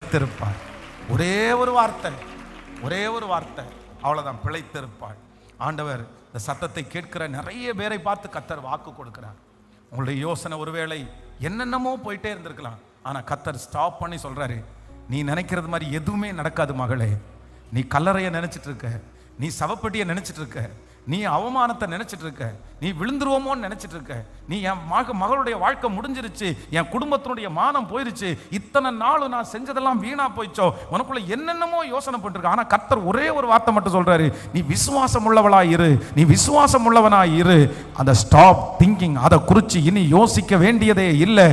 பிழைத்திருப்பாள். ஒரே ஒரு வார்த்தை, ஒரே ஒரு வார்த்தை, அவ்வளவுதான், பிழைத்திருப்பாள். ஆண்டவர் இந்த சத்தத்தை கேட்கிற நிறைய பேரை பார்த்து கர்த்தர் வாக்கு கொடுக்கிறார். உங்களுடைய யோசனை ஒருவேளை என்னென்னமோ போயிட்டே இருந்திருக்கலாம், ஆனா கர்த்தர் ஸ்டாப் பண்ணி சொல்றாரு, நீ நினைக்கிறது மாதிரி எதுவுமே நடக்காது மகளே. நீ கல்லறையை நினைச்சிட்டு இருக்க, நீ சவப்பெட்டியை நினைச்சிட்டு இருக்க, நீ அவமானத்தை நினைச்சிட்டு இருக்க, நீ விழுந்துருவோமோன்னு நினைச்சிட்டு இருக்க, நீ என் மகளுடைய வாழ்க்கை முடிஞ்சிருச்சு, என் குடும்பத்தினுடைய மானம் போயிருச்சு, இத்தனை நாள் நான் செஞ்சதெல்லாம் வீணா போயிச்சோ, உனக்குள்ள என்னென்னமோ யோசனை பண்ணிருக்க. ஆனா கர்த்தர் ஒரே ஒரு வார்த்தை மட்டும் சொல்றாரு, நீ விசுவாசம் உள்ளவளாய் இரு, நீ விசுவாசம் உள்ளவனாய் இரு. அந்த ஸ்டாப் திங்கிங், அதை குறித்து இனி யோசிக்க வேண்டியதே இல்லை.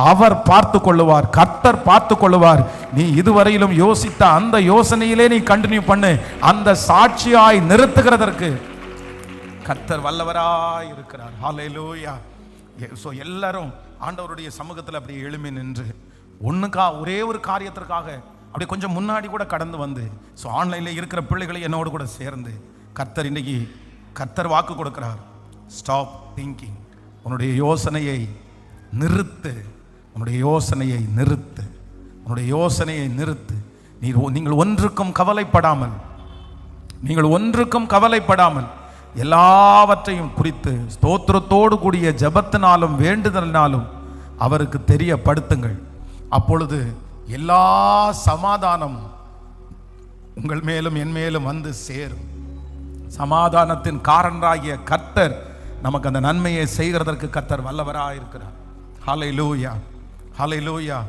அவர் பார்த்து கொள்ளுவார், கர்த்தர் பார்த்து கொள்ளுவார். நீ இதுவரையிலும் யோசித்த அந்த யோசனையிலே நீ கண்டினியூ பண்ணு. அந்த சாட்சியாய் நிறுத்துகிறதற்கு கர்த்தர் வல்லவராய் இருக்கிறார். ஹல்லேலூயா. சோ எல்லாரும் ஆண்டவருடைய சமூகத்தில் அப்படி எழும்பி நின்று ஒரே ஒரு காரியத்திற்காக அப்படி கொஞ்சம் முன்னாடி கூட கடந்து வந்து, ஸோ ஆன்லைனில் இருக்கிற பிள்ளைகளை என்னோடு கூட சேர்ந்து கர்த்தர் இன்னைக்கு கர்த்தர் வாக்கு கொடுக்கிறார். Stop thinking. உன்னுடைய யோசனையை நிறுத்து, உன்னுடைய யோசனையை நிறுத்து, உன்னுடைய யோசனையை நிறுத்து. நீங்கள் ஒன்றுக்கும் கவலைப்படாமல், நீங்கள் ஒன்றுக்கும் கவலைப்படாமல் எல்லாவற்றையும் குறித்து ஸ்தோத்திரத்தோடு கூடிய ஜெபத்தினாலும் வேண்டுதலினாலும் அவருக்கு தெரியப்படுத்துங்கள். அப்பொழுது எல்லா சமாதானம் உங்கள் மேலும் என் மேலும் வந்து சேரும். சமாதானத்தின் காரணராகிய கர்த்தர் நமக்கு அந்த நன்மையை செய்கிறதற்கு கர்த்தர் வல்லவராக இருக்கிறார். ஹல்லேலூயா, ஹல்லேலூயா.